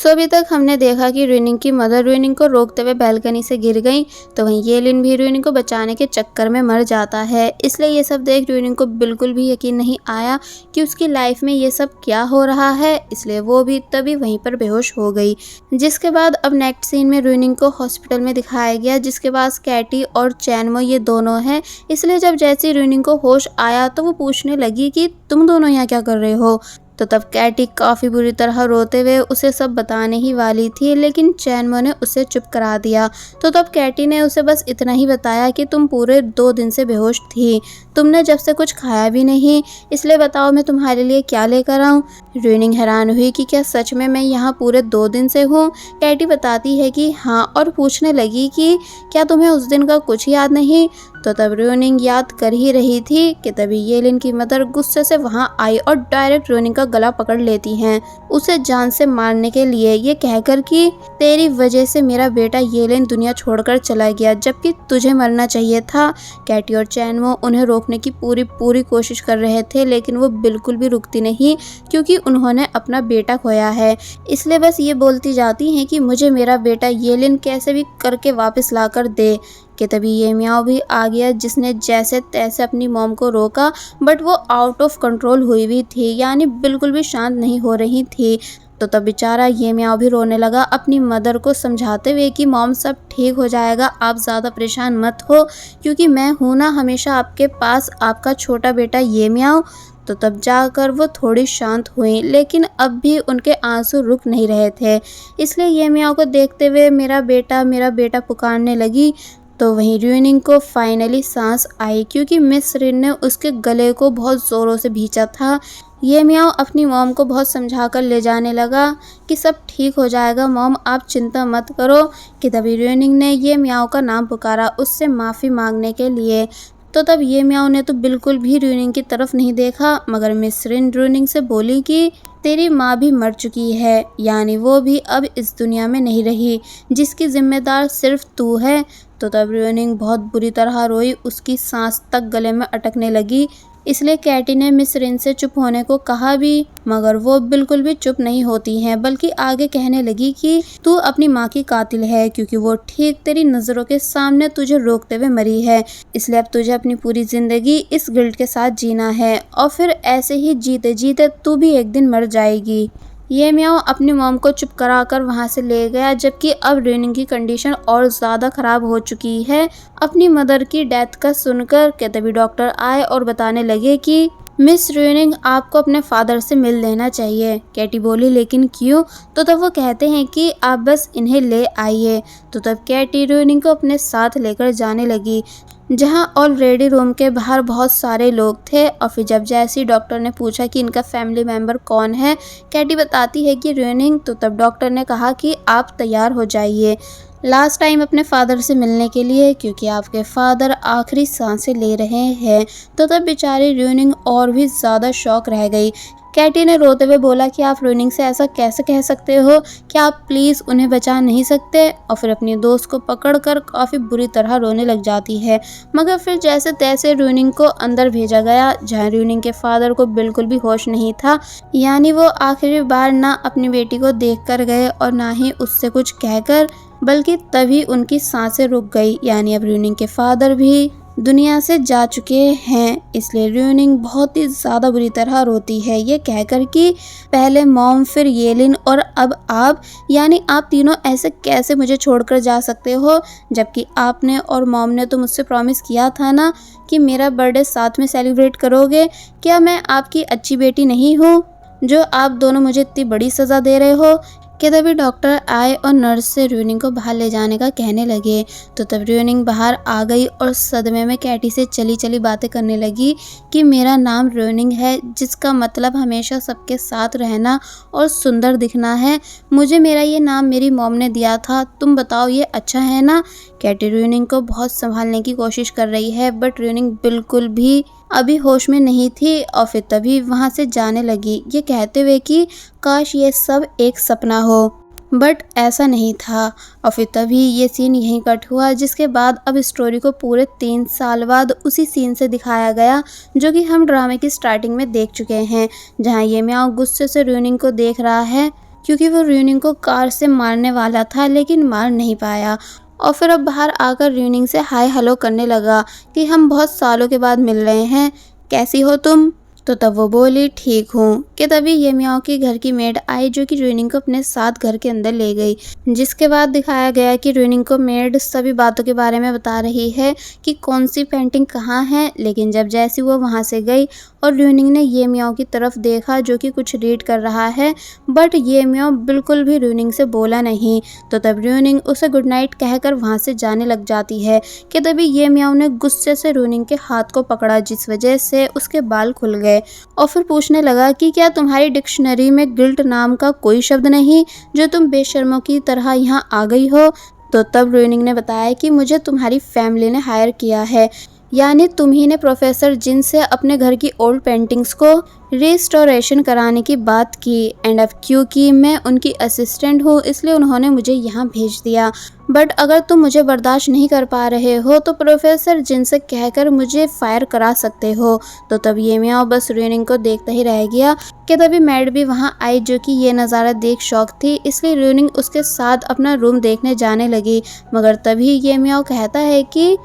सो अभी तक हमने देखा कि रूनिंग की मदर रूनिंग को रोकते हुए बालकनी से गिर गई, तो वहीं येलिन भी रूनिंग को बचाने के चक्कर में मर जाता है। इसलिए ये सब देख रूनिंग को बिल्कुल भी यकीन नहीं आया कि उसकी लाइफ में ये सब क्या हो रहा है, इसलिए वो भी तभी वहीं पर बेहोश हो गई। जिसके बाद अब नेक्स्ट सीन में रूनिंग को हॉस्पिटल में दिखाया गया, जिसके पास कैटी और चैनमो ये दोनों हैं। इसलिए जब जैसे रूनिंग को होश आया तो वो पूछने लगी कि तुम दोनों यहाँ क्या कर रहे हो। तो तब कैटी काफ़ी बुरी तरह रोते हुए उसे सब बताने ही वाली थी, लेकिन चैनमो ने उसे चुप करा दिया। तो तब कैटी ने उसे बस इतना ही बताया कि तुम पूरे 2 दिन से बेहोश थी, तुमने जब से कुछ खाया भी नहीं, इसलिए बताओ मैं तुम्हारे लिए क्या लेकर आऊँ। रूनिंग हैरान हुई कि क्या सच में मैं यहाँ पूरे 2 दिन से हूँ। कैटी बताती है कि हाँ, और पूछने लगी कि क्या तुम्हें उस दिन का कुछ याद नहीं। तो तब रूनिंग याद कर ही रही थी कि तभी येलिन की मदर गुस्से से वहां आई और डायरेक्ट रूनिंग का गला पकड़ लेती हैं, उसे जान से मारने के लिए, ये कहकर कि तेरी वजह से मेरा बेटा येलिन दुनिया छोड़कर चला गया, जबकि तुझे मरना चाहिए था। कैटी और चैनमो उन्हें रोकने की पूरी कोशिश कर रहे थे, लेकिन वो बिल्कुल भी रुकती नहीं, क्योंकि उन्होंने अपना बेटा खोया है। इसलिए बस ये बोलती जाती हैं कि मुझे मेरा बेटा येलिन कैसे भी करके वापस ला कर दे। कि तभी ये म्याओ भी आ गया, जिसने जैसे तैसे अपनी मॉम को रोका, बट वो आउट ऑफ कंट्रोल हुई हुई थी, यानी बिल्कुल भी शांत नहीं हो रही थी। तो तब बेचारा ये म्याओ भी रोने लगा, अपनी मदर को समझाते हुए कि मॉम सब ठीक हो जाएगा, आप ज़्यादा परेशान मत हो, क्योंकि मैं हूँ ना हमेशा आपके पास, आपका छोटा बेटा ये म्याओ। तो तब जाकर वो थोड़ी शांत हुई, लेकिन अब भी उनके आंसू रुक नहीं रहे थे। इसलिए ये म्याओ को देखते हुए मेरा बेटा पुकारने लगी। तो वहीं रूनिंग को फाइनली सांस आई, क्योंकि मिस रिन ने उसके गले को बहुत ज़ोरों से भींचा था। ये म्याओ अपनी मॉम को बहुत समझा कर ले जाने लगा कि सब ठीक हो जाएगा मॉम, आप चिंता मत करो। कि तभी रूनिंग ने ये म्याओ का नाम पुकारा उससे माफ़ी मांगने के लिए। तो तब ये म्याओ ने तो बिल्कुल भी रूनिंग की तरफ नहीं देखा, मगर मिस रिन रूनिंग से बोली कि तेरी माँ भी मर चुकी है, यानी वो भी अब इस दुनिया में नहीं रही, जिसकी जिम्मेदार सिर्फ तू है। तो तब रूनिंग बहुत बुरी तरह रोई, उसकी सांस तक गले में अटकने लगी। इसलिए कैटी ने मिस रिन से चुप होने को कहा भी, मगर वो बिल्कुल भी चुप नहीं होती हैं, बल्कि आगे कहने लगी कि तू अपनी माँ की कातिल है, क्योंकि वो ठीक तेरी नज़रों के सामने तुझे रोकते हुए मरी है। इसलिए अब तुझे अपनी पूरी ज़िंदगी इस गिल्ट के साथ जीना है, और फिर ऐसे ही जीते जीते तू भी एक दिन मर जाएगी। ये म्याओ अपनी मॉम को चुप कराकर वहाँ से ले गया, जबकि अब रूनिंग की कंडीशन और ज़्यादा ख़राब हो चुकी है। अपनी मदर की डेथ का सुनकर के तभी डॉक्टर आए और बताने लगे कि मिस रूनिंग आपको अपने फादर से मिल लेना चाहिए। कैटी बोली लेकिन क्यों? तो तब वो कहते हैं कि आप बस इन्हें ले आइए। तो तब कैटी रूनिंग को अपने साथ लेकर जाने लगी, जहां ऑलरेडी रूम के बाहर बहुत सारे लोग थे। और फिर जब जैसी डॉक्टर ने पूछा कि इनका फैमिली मेम्बर कौन है, कैटी बताती है कि रूनिंग। तो तब डॉक्टर ने कहा कि आप तैयार हो जाइए लास्ट टाइम अपने फादर से मिलने के लिए, क्योंकि आपके फादर आखिरी सांसें ले रहे हैं। तो तब बेचारी रूनिंग और भी ज़्यादा शॉक रह गई। कैटी ने रोते हुए बोला कि आप रूनिंग से ऐसा कैसे कह सकते हो, क्या आप प्लीज़ उन्हें बचा नहीं सकते। और फिर अपनी दोस्त को पकड़कर काफ़ी बुरी तरह रोने लग जाती है, मगर फिर जैसे तैसे रूनिंग को अंदर भेजा गया, जहां रूनिंग के फादर को बिल्कुल भी होश नहीं था, यानी वो आखिरी बार ना अपनी बेटी को देख कर गए और ना ही उससे कुछ कहकर, बल्कि तभी उनकी सांसें रुक गई, यानी अब रूनिंग के फादर भी दुनिया से जा चुके हैं। इसलिए रूनिंग बहुत ही ज़्यादा बुरी तरह रोती है, ये कहकर कि पहले मॉम, फिर येलिन और अब आप, यानी आप तीनों ऐसे कैसे मुझे छोड़कर जा सकते हो, जबकि आपने और मॉम ने तो मुझसे प्रॉमिस किया था ना कि मेरा बर्थडे साथ में सेलिब्रेट करोगे। क्या मैं आपकी अच्छी बेटी नहीं हूँ, जो आप दोनों मुझे इतनी बड़ी सज़ा दे रहे हो। कि तभी डॉक्टर आए और नर्स से रूनिंग को बाहर ले जाने का कहने लगे। तो तब रूनिंग बाहर आ गई और सदमे में कैटी से चली चली बातें करने लगी कि मेरा नाम रूनिंग है, जिसका मतलब हमेशा सबके साथ रहना और सुंदर दिखना है। मुझे मेरा ये नाम मेरी मॉम ने दिया था, तुम बताओ ये अच्छा है ना। कैटी रूनिंग को बहुत संभालने की कोशिश कर रही है, बट रूनिंग बिल्कुल भी अभी होश में नहीं थी। और फिर तभी वहाँ से जाने लगी, ये कहते हुए कि काश ये सब एक सपना हो, बट ऐसा नहीं था। और फिर तभी ये सीन यहीं कट हुआ, जिसके बाद अब स्टोरी को पूरे 3 साल बाद उसी सीन से दिखाया गया, जो कि हम ड्रामे की स्टार्टिंग में देख चुके हैं, जहाँ ये म्याओ गुस्से से रूनिंग को देख रहा है। क्योंकि वो र्यूनिंग को कार से मारने वाला था लेकिन मार नहीं पाया। और फिर अब बाहर आकर र्यूनिंग से हाय हेलो करने लगा कि हम बहुत सालों के बाद मिल रहे हैं, कैसी हो तुम? तो तब वो बोली ठीक हूँ। कि तभी ये मियाओ की घर की मेड आई जो कि र्यूनिंग को अपने साथ घर के अंदर ले गई, जिसके बाद दिखाया गया कि र्यूनिंग को मेड सभी बातों के बारे में बता रही है कि कौन सी पेंटिंग कहाँ है। लेकिन जब जैसी वो वहाँ से गई और र्यूनिंग ने ये मियाओ की तरफ देखा जो कि कुछ रीड कर रहा है, बट ये मियाओ बिल्कुल भी र्यूनिंग से बोला नहीं। तो तब र्यूनिंग उसे गुड नाइट कहकर वहाँ से जाने लग जाती है। कि तभी ये मियाओ ने गुस्से से र्यूनिंग के हाथ को पकड़ा, जिस वजह से उसके बाल खुल गए। और फिर पूछने लगा कि क्या तुम्हारी डिक्शनरी में गिल्ट नाम का कोई शब्द नहीं जो तुम बेशर्मों की तरह यहाँ आ गई हो? तो तब र्यूनिंग ने बताया कि मुझे तुम्हारी फैमिली ने हायर किया है, यानी तुम्ही ने प्रोफेसर जिन से अपने घर की ओल्ड पेंटिंग्स को रिस्टोरेशन कराने की बात की। एंड अब क्योंकि मैं उनकी असिस्टेंट हूँ इसलिए उन्होंने मुझे यहाँ भेज दिया। बट अगर तुम मुझे बर्दाश्त नहीं कर पा रहे हो तो प्रोफेसर जिन से कहकर मुझे फायर करा सकते हो। तो तब ये मियाओ बस र्यूनिंग को देखता ही रह गया। कि तभी मैड भी वहाँ आई जो कि ये नज़ारा देख शौक थी, इसलिए र्यूनिंग उसके साथ अपना रूम देखने जाने लगी। मगर तभी ये मियाओ कहता है कि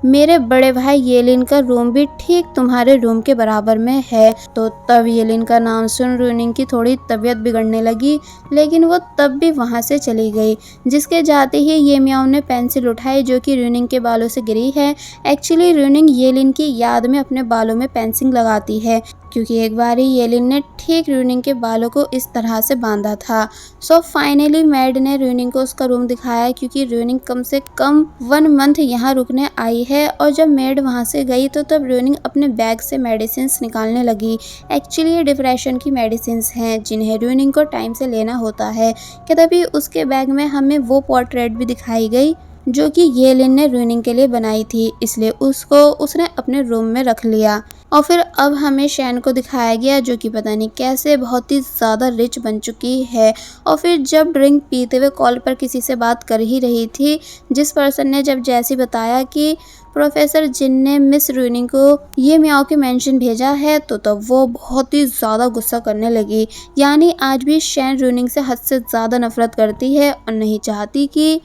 मेरे बड़े भाई येलिन का रूम भी ठीक तुम्हारे रूम के बराबर में है। तो तब येलिन का नाम सुन र्यूनिंग की थोड़ी तबीयत बिगड़ने लगी, लेकिन वो तब भी वहाँ से चली गई। जिसके जाते ही ये मियाओ ने पेंसिल उठाई जो कि र्यूनिंग के बालों से गिरी है। एक्चुअली र्यूनिंग येलिन की याद में अपने बालों में पेंसिल लगाती है, क्योंकि एक बार ही येलिन ने ठीक र्यूनिंग के बालों को इस तरह से बांधा था। सो फाइनली मैड ने र्यूनिंग को उसका रूम दिखाया, क्योंकि र्यूनिंग कम से कम 1 मंथ यहाँ रुकने आई है। और जब मैड वहाँ से गई तो तब र्यूनिंग अपने बैग से मेडिसिन्स निकालने लगी। एक्चुअली ये डिप्रेशन की मेडिसिन्स हैं जिन्हें र्यूनिंग को टाइम से लेना होता है। कि तभी उसके बैग में हमें वो पोर्ट्रेट भी दिखाई गई जो कि येलिन ने र्यूनिंग के लिए बनाई थी, इसलिए उसको उसने अपने रूम में रख लिया। और फिर अब हमें शैन को दिखाया गया जो कि पता नहीं कैसे बहुत ही ज़्यादा रिच बन चुकी है। और फिर जब ड्रिंक पीते हुए कॉल पर किसी से बात कर ही रही थी, जिस पर्सन ने जब जैसे बताया कि प्रोफेसर जिन ने मिस र्यूनिंग को ये मियाओ के मेंशन भेजा है, तो तब वो बहुत ही ज़्यादा गुस्सा करने लगी। यानी आज भी शैन र्यूनिंग से हद से ज़्यादा नफरत करती है और नहीं चाहती कि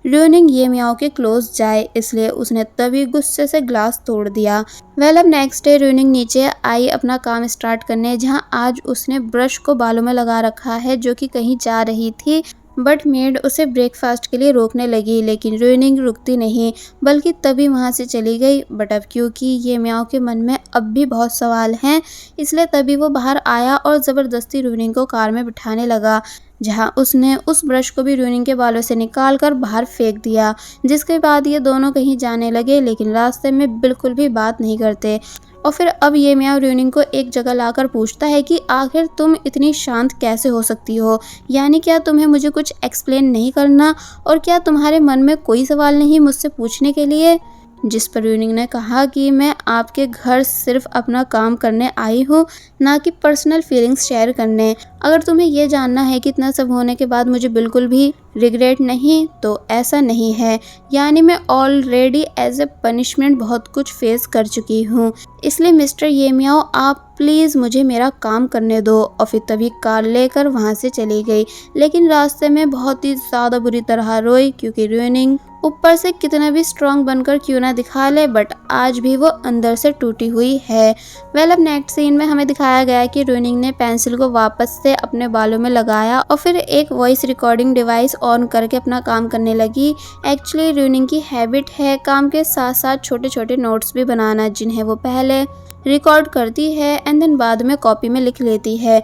र्यूनिंग ये मियाओ के क्लोज जाए, इसलिए उसने तभी गुस्से से ग्लास तोड़ दिया। अब नेक्स्ट डे र्यूनिंग नीचे आई अपना काम स्टार्ट करने, जहां आज उसने ब्रश को बालों में लगा रखा है जो कि कहीं जा रही थी। बट मेड उसे ब्रेकफास्ट के लिए रोकने लगी, लेकिन र्यूनिंग रुकती नहीं बल्कि तभी वहां से चली गई। बट अब क्योंकि ये मियाओ के मन में अब भी बहुत सवाल हैं, इसलिए तभी वो बाहर आया और ज़बरदस्ती र्यूनिंग को कार में बिठाने लगा, जहां उसने उस ब्रश को भी र्यूनिंग के बालों से निकाल कर बाहर फेंक दिया। जिसके बाद ये दोनों कहीं जाने लगे, लेकिन रास्ते में बिल्कुल भी बात नहीं करते। और फिर अब ये मियाओ र्यूनिंग को एक जगह लाकर पूछता है कि आखिर तुम इतनी शांत कैसे हो सकती हो, यानी क्या तुम्हें मुझे कुछ एक्सप्लेन नहीं करना, और क्या तुम्हारे मन में कोई सवाल नहीं मुझसे पूछने के लिए? जिस पर र्यूनिंग ने कहा कि मैं आपके घर सिर्फ अपना काम करने आई हूँ, ना कि पर्सनल फीलिंग्स शेयर करने। अगर तुम्हें यह जानना है कि इतना सब होने के बाद मुझे बिल्कुल भी रिग्रेट नहीं, तो ऐसा नहीं है। यानी मैं ऑलरेडी एज ए पनिशमेंट बहुत कुछ फेस कर चुकी हूँ, इसलिए मिस्टर ये मियाओ आप प्लीज़ मुझे मेरा काम करने दो। और फिर तभी कार लेकर वहाँ से चली गई, लेकिन रास्ते में बहुत ही ज़्यादा बुरी तरह रोई, क्योंकि र्यूनिंग ऊपर से कितना भी स्ट्रॉन्ग बनकर क्यों ना दिखा ले, बट आज भी वो अंदर से टूटी हुई है। अब नेक्स्ट सीन में हमें दिखाया गया कि र्यूनिंग ने पेंसिल को वापस से अपने बालों में लगाया और फिर एक वॉइस रिकॉर्डिंग डिवाइस ऑन करके अपना काम करने लगी। एक्चुअली र्यूनिंग की हैबिट है काम के साथ साथ छोटे छोटे नोट्स भी बनाना, जिन्हें वो पहले रिकॉर्ड करती है एंड देन बाद में कॉपी में लिख लेती है।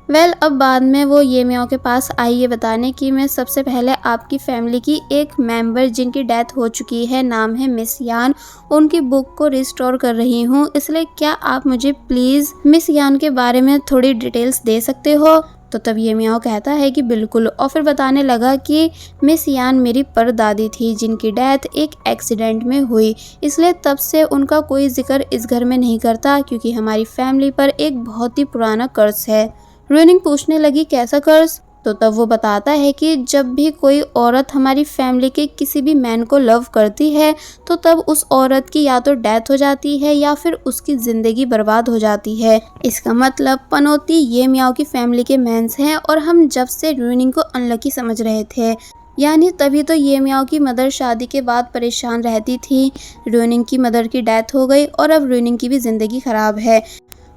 अब बाद में वो ये मियाओ के पास आई ये बताने कि मैं सबसे पहले आपकी फैमिली की एक मेंबर जिनकी डेथ हो चुकी है, नाम है मिस यान, उनकी बुक को रिस्टोर कर रही हूँ, इसलिए क्या आप मुझे प्लीज़ मिस यान के बारे में थोड़ी डिटेल्स दे सकते हो? तो तब ये मियाओ कहता है कि बिल्कुल, और फिर बताने लगा कि मिस यान मेरी परदादी थी जिनकी डेथ एक एक्सीडेंट में हुई, इसलिए तब से उनका कोई जिक्र इस घर में नहीं करता, क्योंकि हमारी फैमिली पर एक बहुत ही पुराना कर्ज है। र्यूनिंग पूछने लगी कैसा कर्ज? तो तब वो बताता है कि जब भी कोई औरत हमारी फैमिली के किसी भी मैन को लव करती है तो तब उस औरत की या तो डेथ हो जाती है या फिर उसकी ज़िंदगी बर्बाद हो जाती है। इसका मतलब पनौती ये मियाओ की फैमिली के मेंस हैं और हम जब से रुइनिंग को अनलकी समझ रहे थे, यानी तभी तो ये मियाओ की मदर शादी के बाद परेशान रहती थी। रुइनिंग की मदर की डेथ हो गई और अब रुइनिंग की भी ज़िंदगी ख़राब है।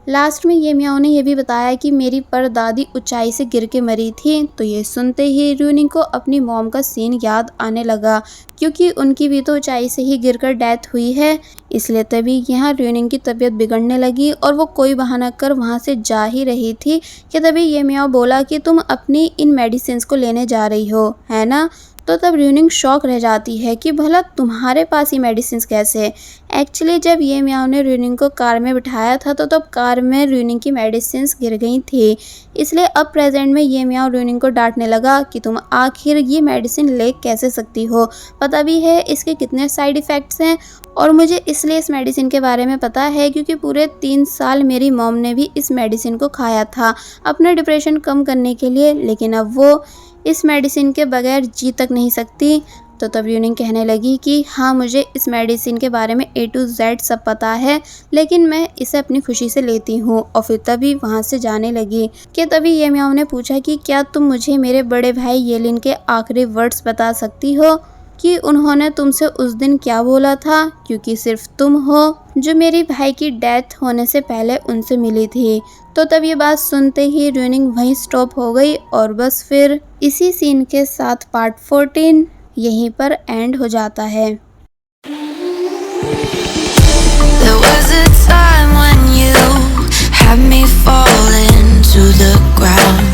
लास्ट में ये मियाओ ने ये भी बताया कि मेरी परदादी ऊंचाई से गिर के मरी थी। तो ये सुनते ही रुइनिंग को अपनी मॉम का सीन याद आने लगा, क्योंकि उनकी भी तो ऊंचाई से ही गिरकर डेथ हुई है। इसलिए तभी यहाँ रुइनिंग की तबीयत बिगड़ने लगी और वो कोई बहाना कर वहाँ से जा ही रही थी कि तभी ये मियाओ बोला कि तुम अपनी इन मेडिसिन को लेने जा रही हो, है ना। तो तब रुइनिंग शॉक रह जाती है कि भला तुम्हारे पास ये मेडिसिन कैसे। एक्चुअली जब ये मियाओ ने रुइनिंग को कार में बिठाया था तो तब कार में रुइनिंग की मेडिसिन गिर गई थी। इसलिए अब प्रेजेंट में ये मियाओ रुइनिंग को डांटने लगा कि तुम आखिर ये मेडिसिन ले कैसे सकती हो, पता भी है इसके कितने साइड इफ़ेक्ट्स हैं। और मुझे इसलिए इस मेडिसिन के बारे में पता है क्योंकि पूरे 3 साल मेरी मॉम ने भी इस मेडिसिन को खाया था अपना डिप्रेशन कम करने के लिए, लेकिन अब वो इस मेडिसिन के बगैर जी तक नहीं सकती। तो तब रुइनिंग कहने लगी कि हाँ, मुझे इस मेडिसिन के बारे में A to Z सब पता है, लेकिन मैं इसे अपनी खुशी से लेती हूँ। और फिर तभी वहाँ से जाने लगी कि तभी ये मियाओ ने पूछा कि क्या तुम मुझे मेरे बड़े भाई येलिन के आखिरी वर्ड्स बता सकती हो कि उन्होंने तुमसे उस दिन क्या बोला था, क्योंकि सिर्फ तुम हो जो मेरी भाई की डेथ होने से पहले उनसे मिली थी। तो तब ये बात सुनते ही रुइनिंग वहीं स्टॉप हो गई और बस फिर इसी सीन के साथ पार्ट 14 यहीं पर एंड हो जाता है। There was a time when you had me falling to the ground.